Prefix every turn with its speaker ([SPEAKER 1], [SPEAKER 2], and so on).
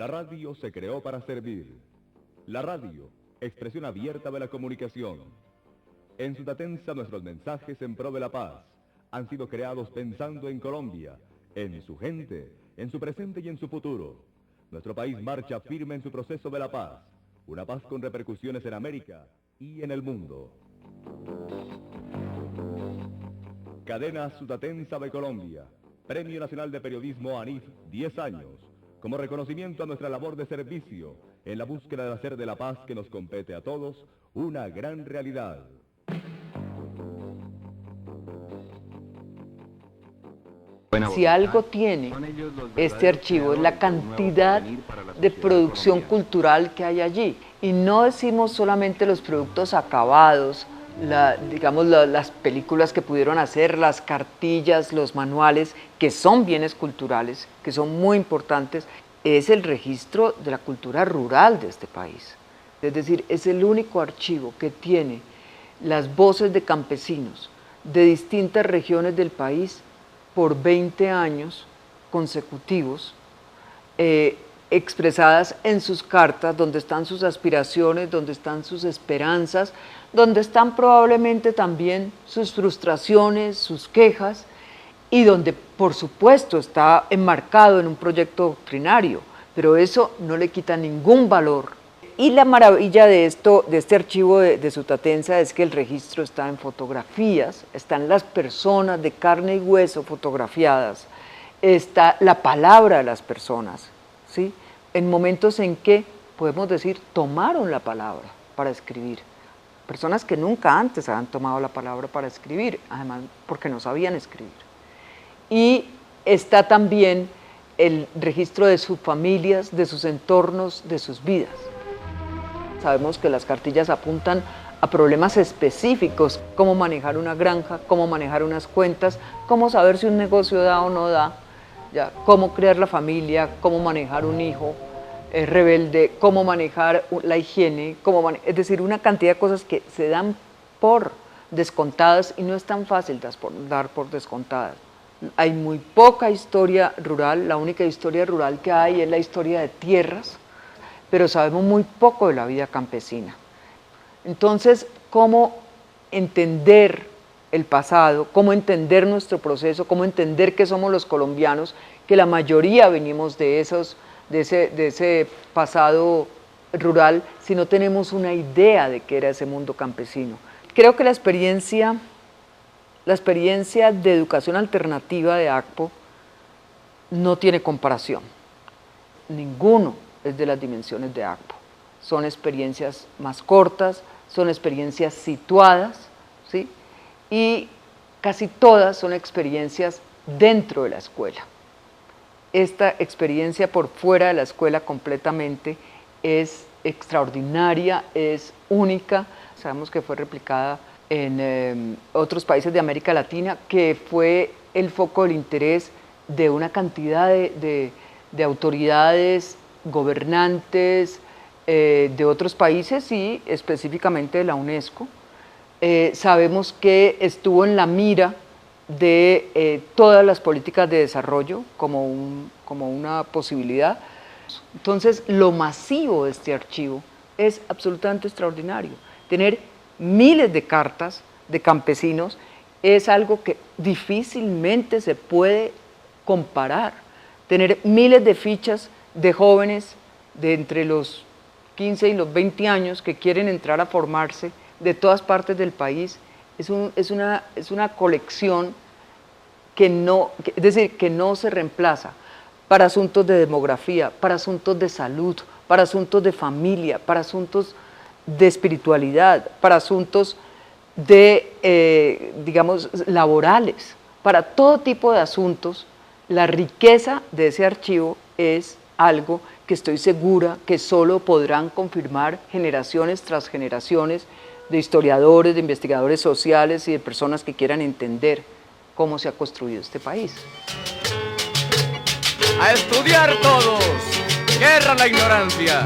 [SPEAKER 1] La radio se creó para servir. La radio, expresión abierta de la comunicación. En Sutatensa nuestros mensajes en pro de la paz han sido creados pensando en Colombia, en su gente, en su presente y en su futuro. Nuestro país marcha firme en su proceso de la paz, una paz con repercusiones en América y en el mundo. Cadena Sutatensa de Colombia, Premio Nacional de Periodismo ANIF, 10 años, como reconocimiento a nuestra labor de servicio en la búsqueda de hacer de la paz que nos compete a todos una gran realidad.
[SPEAKER 2] Si algo tiene este archivo es la cantidad de producción cultural que hay allí. Y no decimos solamente los productos acabados, las películas que pudieron hacer, las cartillas, los manuales, que son bienes culturales, que son muy importantes, es el registro de la cultura rural de este país. Es decir, es el único archivo que tiene las voces de campesinos de distintas regiones del país por 20 años consecutivos, expresadas en sus cartas, donde están sus aspiraciones, donde están sus esperanzas, donde están probablemente también sus frustraciones, sus quejas, y donde por supuesto está enmarcado en un proyecto doctrinario, pero eso no le quita ningún valor. Y la maravilla de este archivo de Sutatensa es que el registro está en fotografías, están las personas de carne y hueso fotografiadas, está la palabra de las personas, ¿sí? En momentos en que, podemos decir, tomaron la palabra para escribir. Personas que nunca antes habían tomado la palabra para escribir, además porque no sabían escribir. Y está también el registro de sus familias, de sus entornos, de sus vidas. Sabemos que las cartillas apuntan a problemas específicos, cómo manejar una granja, cómo manejar unas cuentas, cómo saber si un negocio da o no da, ya, cómo crear la familia, cómo manejar un hijo rebelde, cómo manejar la higiene, es decir, una cantidad de cosas que se dan por descontadas y no es tan fácil dar por descontadas. Hay muy poca historia rural, la única historia rural que hay es la historia de tierras, pero sabemos muy poco de la vida campesina. Entonces, ¿cómo entender el pasado? ¿Cómo entender nuestro proceso? ¿Cómo entender que somos los colombianos? Que la mayoría venimos de ese pasado rural, si no tenemos una idea de qué era ese mundo campesino. Creo que la experiencia de educación alternativa de ACPO no tiene comparación. Ninguno es de las dimensiones de ACPO. Son experiencias más cortas, son experiencias situadas, ¿sí? Y casi todas son experiencias dentro de la escuela. Esta experiencia por fuera de la escuela completamente es extraordinaria, es única. Sabemos que fue replicada en otros países de América Latina, que fue el foco del interés de una cantidad de autoridades, gobernantes de otros países y específicamente de la UNESCO. Sabemos que estuvo en la mira de todas las políticas de desarrollo como una posibilidad. Entonces, lo masivo de este archivo es absolutamente extraordinario. Tener miles de cartas de campesinos es algo que difícilmente se puede comparar. Tener miles de fichas de jóvenes de entre los 15 y los 20 años que quieren entrar a formarse de todas partes del país es una colección que no se reemplaza para asuntos de demografía, para asuntos de salud, para asuntos de familia, para asuntos de espiritualidad, para asuntos digamos, laborales, para todo tipo de asuntos. La riqueza de ese archivo es algo que estoy segura que solo podrán confirmar generaciones tras generaciones de historiadores, de investigadores sociales y de personas que quieran entender cómo se ha construido este país.
[SPEAKER 3] ¡A estudiar todos! ¡Guerra a la ignorancia!